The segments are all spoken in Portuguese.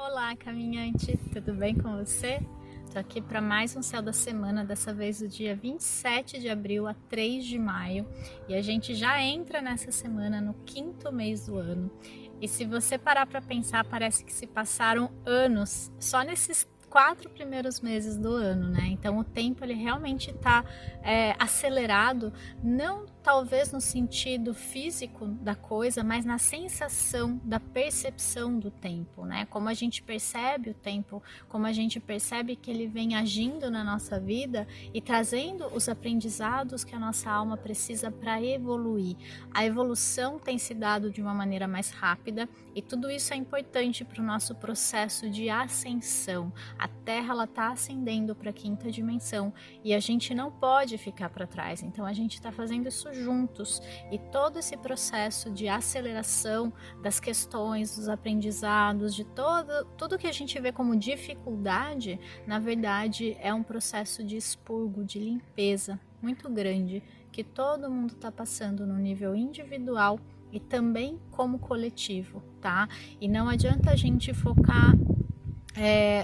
Olá, caminhante, tudo bem com você? Tô aqui para mais um Céu da Semana, dessa vez do dia 27 de abril a 3 de maio, e a gente já entra nessa semana no quinto mês do ano. E se você parar para pensar, parece que se passaram anos só nesses 4 primeiros meses do ano, né? Então o tempo ele realmente está acelerado, não talvez no sentido físico da coisa, mas na sensação da percepção do tempo, né? Como a gente percebe o tempo, como a gente percebe que ele vem agindo na nossa vida e trazendo os aprendizados que a nossa alma precisa para evoluir. A evolução tem se dado de uma maneira mais rápida e tudo isso é importante para o nosso processo de ascensão. A Terra ela está ascendendo para a quinta dimensão e a gente não pode ficar para trás. Então a gente está fazendo isso juntos e todo esse processo de aceleração das questões, dos aprendizados, de tudo que a gente vê como dificuldade, na verdade é um processo de expurgo, de limpeza muito grande que todo mundo está passando no nível individual e também como coletivo, tá? E não adianta a gente focar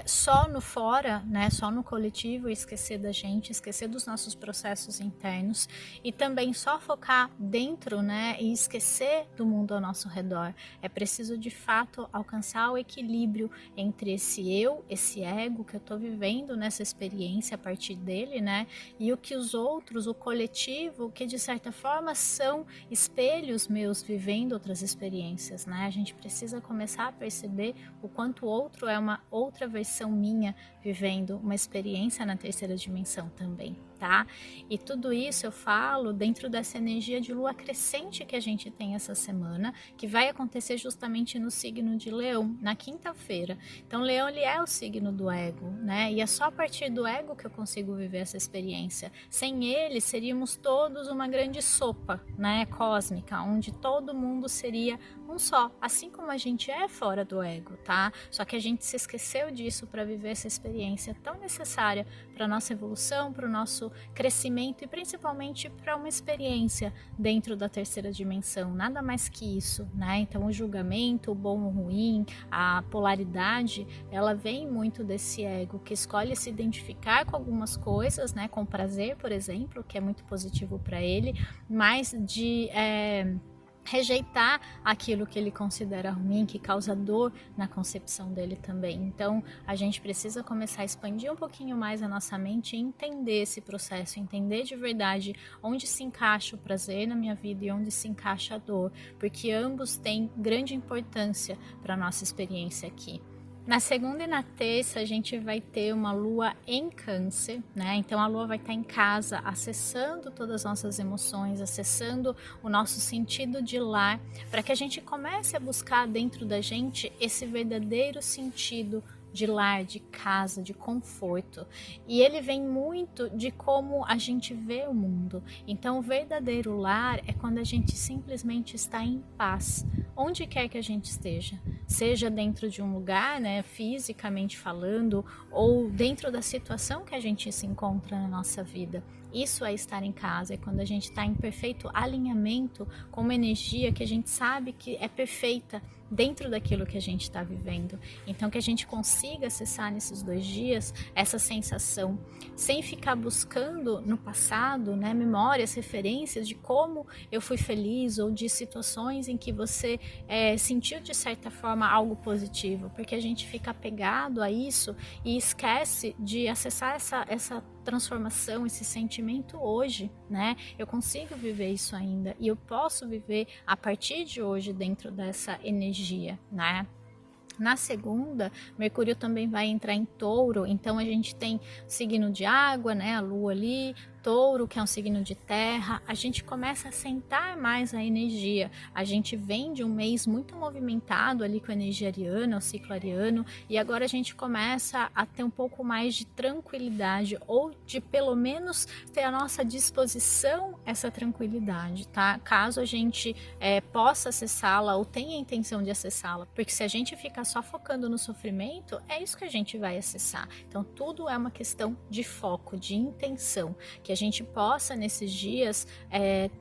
só no fora, né, só no coletivo e esquecer da gente, esquecer dos nossos processos internos e também só focar dentro, né, e esquecer do mundo ao nosso redor. É preciso de fato alcançar o equilíbrio entre esse eu, esse ego que eu tô vivendo nessa experiência a partir dele, né, e o que os outros, o coletivo, que de certa forma são espelhos meus vivendo outras experiências, né? A gente precisa começar a perceber o quanto o outro é uma outra versão minha vivendo uma experiência na terceira dimensão também, tá? E tudo isso eu falo dentro dessa energia de lua crescente que a gente tem essa semana, que vai acontecer justamente no signo de Leão, na quinta-feira. Então Leão ele é o signo do ego, né? E é só a partir do ego que eu consigo viver essa experiência. Sem ele seríamos todos uma grande sopa, né, cósmica, onde todo mundo seria um só, assim como a gente é fora do ego, tá? Só que a gente se esqueceu disso para viver essa experiência tão necessária para a nossa evolução, para o nosso crescimento e principalmente para uma experiência dentro da terceira dimensão, nada mais que isso, né? Então o julgamento, o bom ou o ruim, a polaridade, ela vem muito desse ego que escolhe se identificar com algumas coisas, né? Com prazer, por exemplo, que é muito positivo para ele, mas de rejeitar aquilo que ele considera ruim, que causa dor na concepção dele também. Então, a gente precisa começar a expandir um pouquinho mais a nossa mente e entender esse processo, entender de verdade onde se encaixa o prazer na minha vida e onde se encaixa a dor, porque ambos têm grande importância para a nossa experiência aqui. Na segunda e na terça a gente vai ter uma lua em câncer, né? Então a lua vai estar em casa, acessando todas as nossas emoções, acessando o nosso sentido de lar, para que a gente comece a buscar dentro da gente esse verdadeiro sentido de lar, de casa, de conforto. E ele vem muito de como a gente vê o mundo. Então o verdadeiro lar é quando a gente simplesmente está em paz, onde quer que a gente esteja. Seja dentro de um lugar, né, fisicamente falando, ou dentro da situação que a gente se encontra na nossa vida. Isso é estar em casa, é quando a gente está em perfeito alinhamento com uma energia que a gente sabe que é perfeita dentro daquilo que a gente está vivendo. Então que a gente consiga acessar nesses 2 dias essa sensação, sem ficar buscando no passado, né, memórias, referências de como eu fui feliz ou de situações em que você sentiu de certa forma algo positivo, porque a gente fica apegado a isso e esquece de acessar essa transformação, esse sentimento hoje, né? Eu consigo viver isso ainda e eu posso viver a partir de hoje dentro dessa energia, né? Na segunda, Mercúrio também vai entrar em Touro, então a gente tem signo de água, né, a lua ali, Touro, que é um signo de terra, a gente começa a sentar mais a energia. A gente vem de um mês muito movimentado ali com a energia ariana, o ciclo ariano, e agora a gente começa a ter um pouco mais de tranquilidade, ou de pelo menos ter à nossa disposição essa tranquilidade, tá? Caso a gente possa acessá-la ou tenha a intenção de acessá-la, porque se a gente ficar só focando no sofrimento, é isso que a gente vai acessar. Então tudo é uma questão de foco, de intenção, que a gente possa nesses dias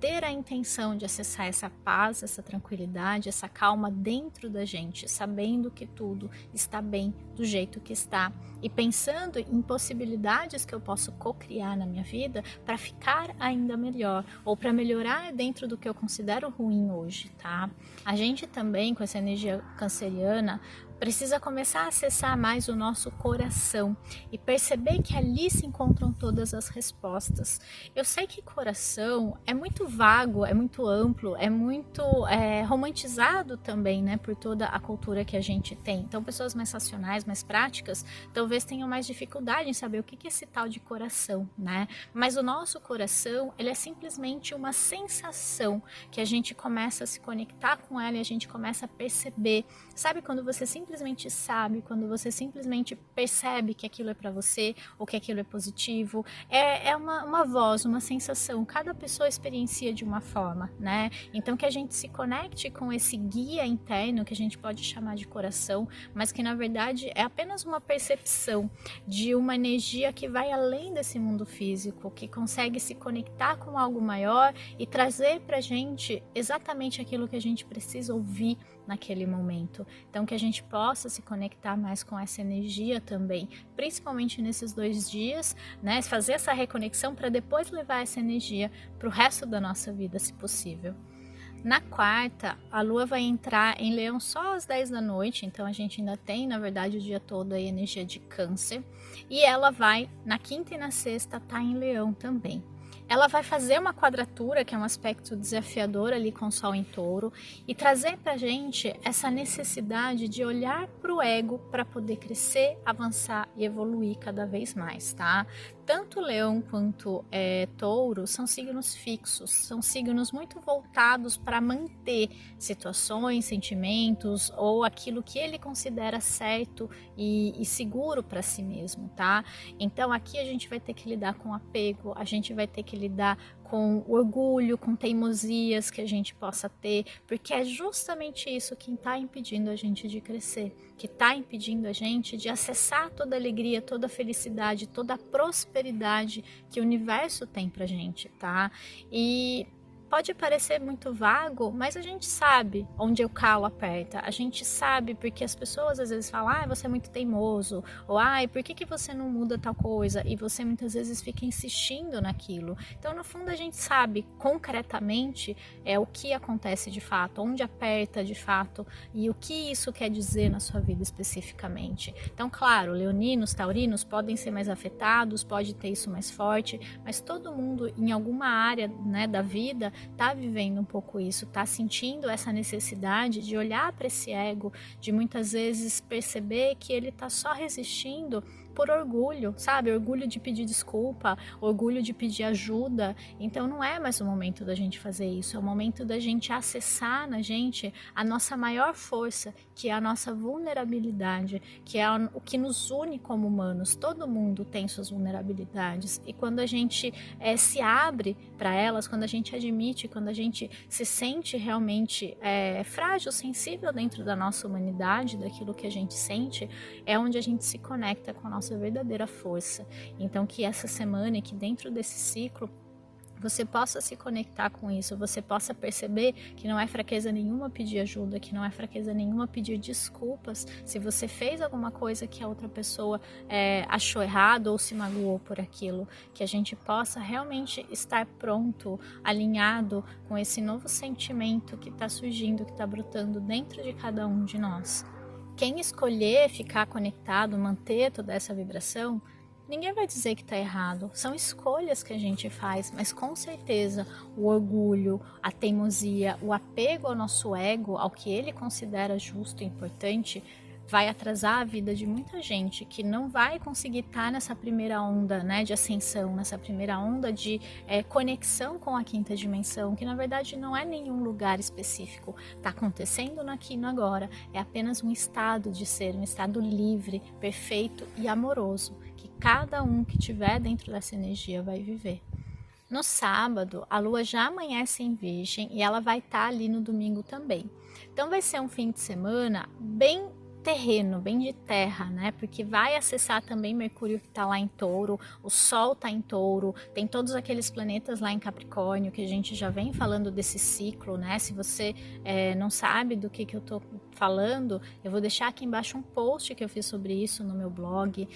ter a intenção de acessar essa paz, essa tranquilidade, essa calma dentro da gente, sabendo que tudo está bem do jeito que está e pensando em possibilidades que eu posso co-criar na minha vida para ficar ainda melhor ou para melhorar dentro do que eu considero ruim hoje, tá? A gente também, com essa energia canceriana, precisa começar a acessar mais o nosso coração e perceber que ali se encontram todas as respostas. Eu sei que coração é muito vago, é muito amplo, é muito romantizado também, né, por toda a cultura que a gente tem. Então, pessoas mais racionais, mais práticas, talvez tenham mais dificuldade em saber o que é esse tal de coração, né? Mas o nosso coração, ele é simplesmente uma sensação que a gente começa a se conectar com ela e a gente começa a perceber. Sabe quando você simplesmente sabe, quando você simplesmente percebe que aquilo é para você ou que aquilo é positivo? É uma voz, uma sensação. Cada pessoa experiencia de uma forma, né? Então que a gente se conecte com esse guia interno que a gente pode chamar de coração, mas que na verdade é apenas uma percepção de uma energia que vai além desse mundo físico, que consegue se conectar com algo maior e trazer pra gente exatamente aquilo que a gente precisa ouvir naquele momento. Então que a gente possa se conectar mais com essa energia também, principalmente nesses 2 dias, né? Fazer essa reconexão para depois levar essa energia para o resto da nossa vida, se possível. Na quarta, a Lua vai entrar em Leão só às 10 da noite, então a gente ainda tem, na verdade, o dia todo a energia de Câncer. E ela vai, na quinta e na sexta, estar em Leão também. Ela vai fazer uma quadratura, que é um aspecto desafiador ali com o Sol em Touro, e trazer pra gente essa necessidade de olhar pro ego para poder crescer, avançar e evoluir cada vez mais, tá? Tanto Leão quanto Touro são signos fixos, são signos muito voltados para manter situações, sentimentos ou aquilo que ele considera certo e seguro para si mesmo, tá? Então aqui a gente vai ter que lidar com apego, a gente vai ter que lidar com orgulho, com teimosias que a gente possa ter, porque é justamente isso que está impedindo a gente de crescer, que está impedindo a gente de acessar toda a alegria, toda a felicidade, toda a prosperidade que o universo tem pra gente, tá? E pode parecer muito vago, mas a gente sabe onde o calo aperta. A gente sabe porque as pessoas às vezes falam, você é muito teimoso, ou por que você não muda tal coisa? E você muitas vezes fica insistindo naquilo. Então, no fundo, a gente sabe concretamente o que acontece de fato, onde aperta de fato e o que isso quer dizer na sua vida especificamente. Então, claro, leoninos, taurinos podem ser mais afetados, pode ter isso mais forte, mas todo mundo em alguma área, né, da vida tá vivendo um pouco isso, tá sentindo essa necessidade de olhar para esse ego, de muitas vezes perceber que ele tá só resistindo por orgulho, sabe? Orgulho de pedir desculpa, orgulho de pedir ajuda. Então não é mais o momento da gente fazer isso, é o momento da gente acessar na gente a nossa maior força, que é a nossa vulnerabilidade, que é o que nos une como humanos. Todo mundo tem suas vulnerabilidades e quando a gente se abre para elas, quando a gente admite, quando a gente se sente realmente frágil, sensível dentro da nossa humanidade, daquilo que a gente sente, é onde a gente se conecta com a nossa verdadeira força. Então que essa semana e que dentro desse ciclo você possa se conectar com isso, você possa perceber que não é fraqueza nenhuma pedir ajuda, que não é fraqueza nenhuma pedir desculpas se você fez alguma coisa que a outra pessoa achou errado ou se magoou por aquilo, que a gente possa realmente estar pronto, alinhado com esse novo sentimento que está surgindo, que está brotando dentro de cada um de nós. Quem escolher ficar conectado, manter toda essa vibração, ninguém vai dizer que está errado. São escolhas que a gente faz, mas com certeza o orgulho, a teimosia, o apego ao nosso ego, ao que ele considera justo e importante, vai atrasar a vida de muita gente que não vai conseguir estar nessa primeira onda, né, de ascensão, nessa primeira onda de conexão com a quinta dimensão, que na verdade não é nenhum lugar específico, está acontecendo no aqui e no agora, é apenas um estado de ser, um estado livre, perfeito e amoroso, que cada um que estiver dentro dessa energia vai viver. No sábado, a lua já amanhece em Virgem e ela vai estar ali no domingo também. Então vai ser um fim de semana bem terreno, bem de terra, né? Porque vai acessar também Mercúrio que está lá em Touro, o Sol está em Touro, tem todos aqueles planetas lá em Capricórnio que a gente já vem falando desse ciclo, né? Se você não sabe do que eu tô falando, eu vou deixar aqui embaixo um post que eu fiz sobre isso no meu blog.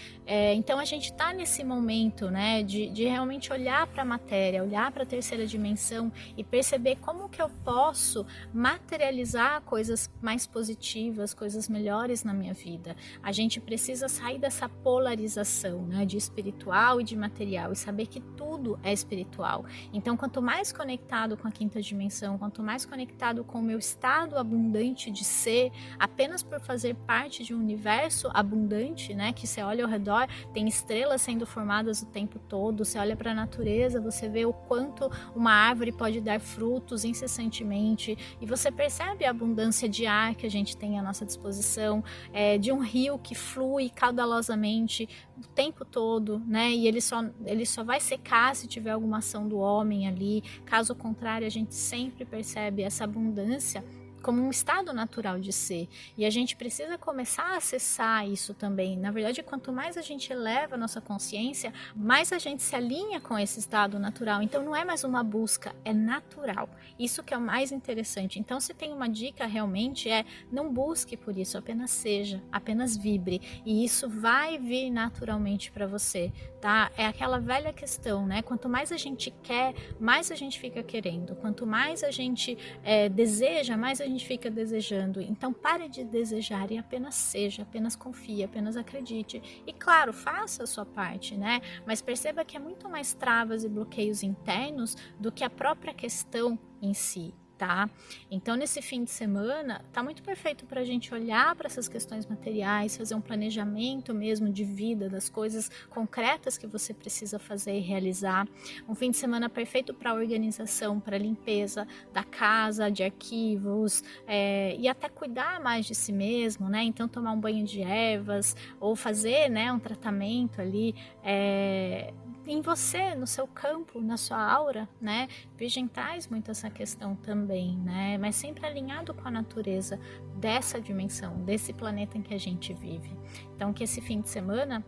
Então a gente está nesse momento, né, de realmente olhar para a matéria, olhar para a terceira dimensão e perceber como que eu posso materializar coisas mais positivas, coisas melhores na minha vida. A gente precisa sair dessa polarização, né, de espiritual e de material e saber que tudo é espiritual. Então, quanto mais conectado com a quinta dimensão, quanto mais conectado com o meu estado abundante de ser, apenas por fazer parte de um universo abundante, né, que você olha ao redor, tem estrelas sendo formadas o tempo todo, você olha para a natureza, você vê o quanto uma árvore pode dar frutos incessantemente, e você percebe a abundância de ar que a gente tem à nossa disposição, de um rio que flui caudalosamente o tempo todo, né, e ele só vai secar se tiver alguma ação do homem ali. Caso contrário, a gente sempre percebe essa abundância como um estado natural de ser, e a gente precisa começar a acessar isso também. Na verdade, quanto mais a gente eleva a nossa consciência, mais a gente se alinha com esse estado natural. Então não é mais uma busca, é natural. Isso que é o mais interessante. Então, se tem uma dica realmente, não busque por isso, apenas seja, apenas vibre, e isso vai vir naturalmente para você, tá? É aquela velha questão, né? Quanto mais a gente quer, mais a gente fica querendo. Quanto mais a gente deseja, mais a gente fica desejando. Então pare de desejar e apenas seja, apenas confie, apenas acredite. E claro, faça a sua parte, né? Mas perceba que é muito mais travas e bloqueios internos do que a própria questão em si. Tá? Então, nesse fim de semana, tá muito perfeito para a gente olhar para essas questões materiais, fazer um planejamento mesmo de vida, das coisas concretas que você precisa fazer e realizar. Um fim de semana perfeito para organização, para limpeza da casa, de arquivos, e até cuidar mais de si mesmo, né? Então, tomar um banho de ervas ou fazer, né, um tratamento ali em você, no seu campo, na sua aura, né? Virgem traz muito essa questão também, né? Mas sempre alinhado com a natureza dessa dimensão, desse planeta em que a gente vive. Então, que esse fim de semana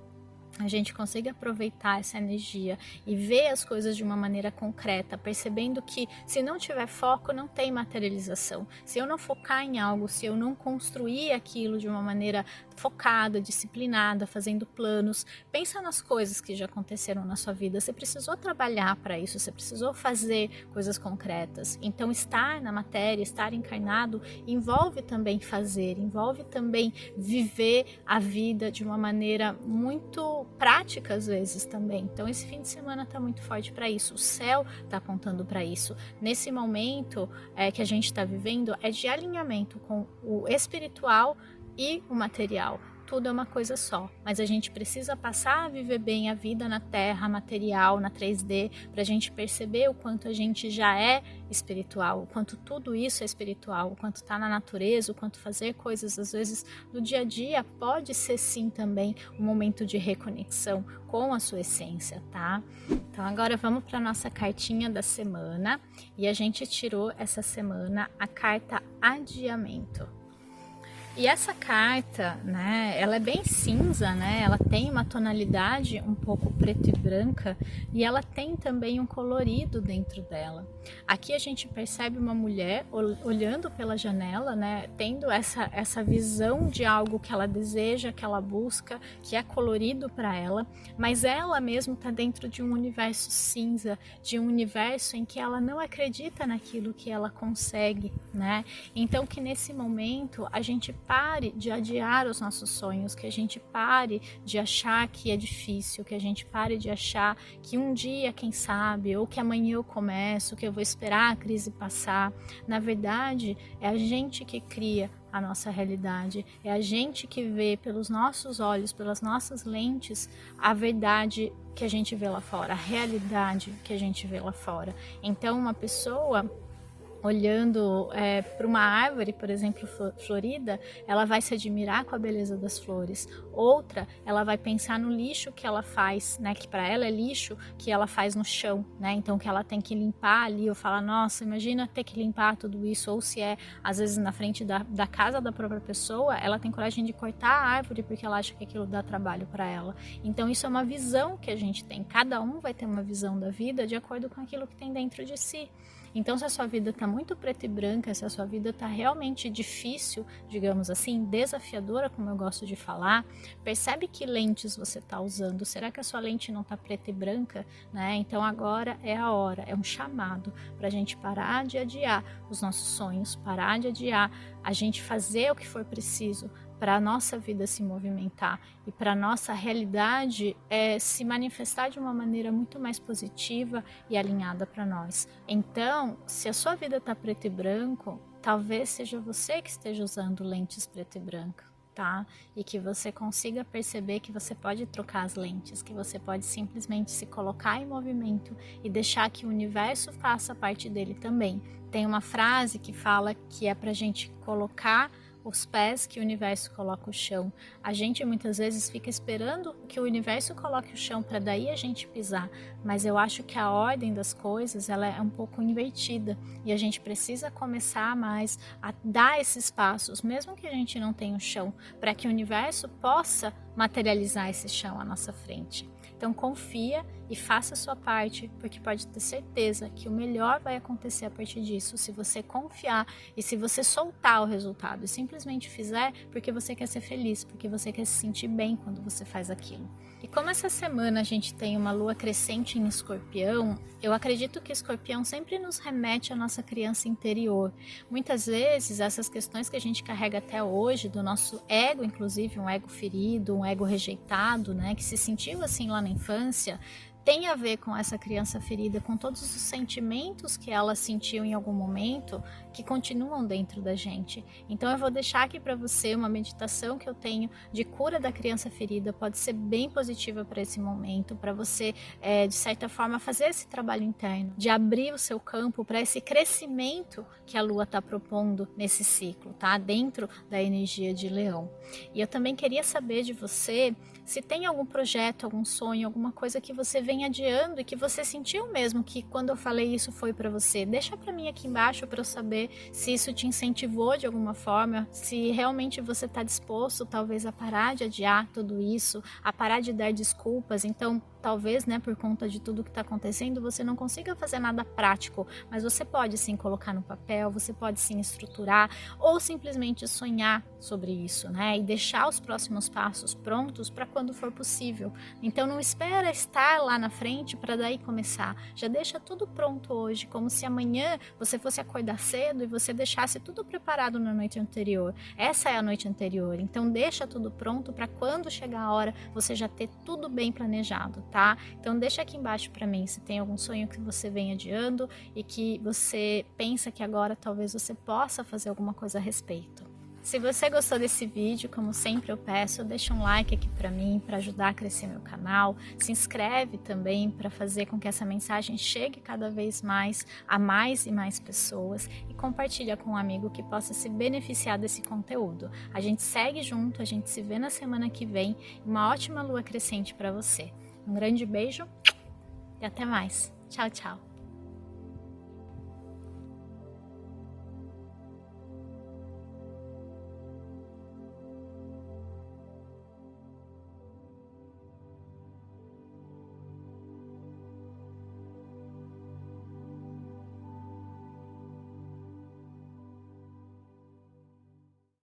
a gente consiga aproveitar essa energia e ver as coisas de uma maneira concreta, percebendo que se não tiver foco, não tem materialização. Se eu não focar em algo, se eu não construir aquilo de uma maneira focada, disciplinada, fazendo planos, pensa nas coisas que já aconteceram na sua vida. Você precisou trabalhar para isso, você precisou fazer coisas concretas. Então, estar na matéria, estar encarnado, envolve também fazer, envolve também viver a vida de uma maneira muito prática às vezes também. Então esse fim de semana está muito forte para isso, o céu está apontando para isso. Nesse momento que a gente está vivendo é de alinhamento com o espiritual e o material. Tudo é uma coisa só, mas a gente precisa passar a viver bem a vida na Terra, material, na 3D, para a gente perceber o quanto a gente já é espiritual, o quanto tudo isso é espiritual, o quanto está na natureza, o quanto fazer coisas às vezes no dia a dia pode ser sim também um momento de reconexão com a sua essência, tá? Então agora vamos para nossa cartinha da semana, e a gente tirou essa semana a carta adiamento. E essa carta, né, ela é bem cinza, né, ela tem uma tonalidade um pouco preto e branca, e ela tem também um colorido dentro dela. Aqui a gente percebe uma mulher olhando pela janela, né, tendo essa visão de algo que ela deseja, que ela busca, que é colorido para ela, mas ela mesma está dentro de um universo cinza, de um universo em que ela não acredita naquilo que ela consegue, né? Então que nesse momento a gente pare de adiar os nossos sonhos, que a gente pare de achar que é difícil, que a gente pare de achar que um dia, quem sabe, ou que amanhã eu começo, que eu vou esperar a crise passar. Na verdade, é a gente que cria a nossa realidade, é a gente que vê pelos nossos olhos, pelas nossas lentes, a verdade que a gente vê lá fora, a realidade que a gente vê lá fora. Então, uma pessoa olhando para uma árvore, por exemplo, florida, ela vai se admirar com a beleza das flores. Outra, ela vai pensar no lixo que ela faz, né? Que para ela é lixo que ela faz no chão, né? Então que ela tem que limpar ali, ou fala, nossa, imagina ter que limpar tudo isso. Ou se é, às vezes, na frente da casa da própria pessoa, ela tem coragem de cortar a árvore porque ela acha que aquilo dá trabalho para ela. Então isso é uma visão que a gente tem. Cada um vai ter uma visão da vida de acordo com aquilo que tem dentro de si. Então, se a sua vida está muito preta e branca, se a sua vida está realmente difícil, digamos assim, desafiadora, como eu gosto de falar, percebe que lentes você está usando. Será que a sua lente não está preta e branca? Né? Então, agora é a hora, é um chamado para a gente parar de adiar os nossos sonhos, parar de adiar a gente fazer o que for preciso para a nossa vida se movimentar e para a nossa realidade se manifestar de uma maneira muito mais positiva e alinhada para nós. Então, se a sua vida está preto e branco, talvez seja você que esteja usando lentes preto e branco, tá? E que você consiga perceber que você pode trocar as lentes, que você pode simplesmente se colocar em movimento e deixar que o universo faça parte dele também. Tem uma frase que fala que é para a gente colocar os pés que o universo coloca o chão. A gente muitas vezes fica esperando que o universo coloque o chão para daí a gente pisar, mas eu acho que a ordem das coisas ela é um pouco invertida e a gente precisa começar mais a dar esses passos, mesmo que a gente não tenha o chão, para que o universo possa materializar esse chão à nossa frente. Então confia e faça a sua parte, porque pode ter certeza que o melhor vai acontecer a partir disso, se você confiar e se você soltar o resultado e simplesmente fizer porque você quer ser feliz, porque você quer se sentir bem quando você faz aquilo. E como essa semana a gente tem uma lua crescente em Escorpião, eu acredito que Escorpião sempre nos remete à nossa criança interior. Muitas vezes essas questões que a gente carrega até hoje, do nosso ego, inclusive um ego ferido, um ego rejeitado, né, que se sentiu assim lá na infância, tem a ver com essa criança ferida, com todos os sentimentos que ela sentiu em algum momento, que continuam dentro da gente. Então eu vou deixar aqui para você uma meditação que eu tenho de cura da criança ferida, pode ser bem positiva para esse momento, para você, de certa forma, fazer esse trabalho interno, de abrir o seu campo para esse crescimento que a Lua está propondo nesse ciclo, tá? Dentro da energia de Leão. E eu também queria saber de você se tem algum projeto, algum sonho, alguma coisa que você vem adiando e que você sentiu mesmo que quando eu falei isso foi para você. Deixa para mim aqui embaixo para eu saber se isso te incentivou de alguma forma, se realmente você está disposto talvez a parar de adiar tudo isso, a parar de dar desculpas. Então talvez, né, por conta de tudo que está acontecendo, você não consiga fazer nada prático, mas você pode sim colocar no papel, você pode sim estruturar ou simplesmente sonhar sobre isso, né, e deixar os próximos passos prontos para quando for possível. Então não espera estar lá na frente para daí começar, já deixa tudo pronto hoje, como se amanhã você fosse acordar cedo e você deixasse tudo preparado na noite anterior. Essa é a noite anterior, então deixa tudo pronto para quando chegar a hora você já ter tudo bem planejado, tá? Então deixa aqui embaixo para mim se tem algum sonho que você vem adiando e que você pensa que agora talvez você possa fazer alguma coisa a respeito. Se você gostou desse vídeo, como sempre eu peço, deixa um like aqui para mim, para ajudar a crescer meu canal. Se inscreve também para fazer com que essa mensagem chegue cada vez mais a mais e mais pessoas e compartilha com um amigo que possa se beneficiar desse conteúdo. A gente segue junto, a gente se vê na semana que vem. Uma ótima lua crescente para você. Um grande beijo e até mais. Tchau, tchau.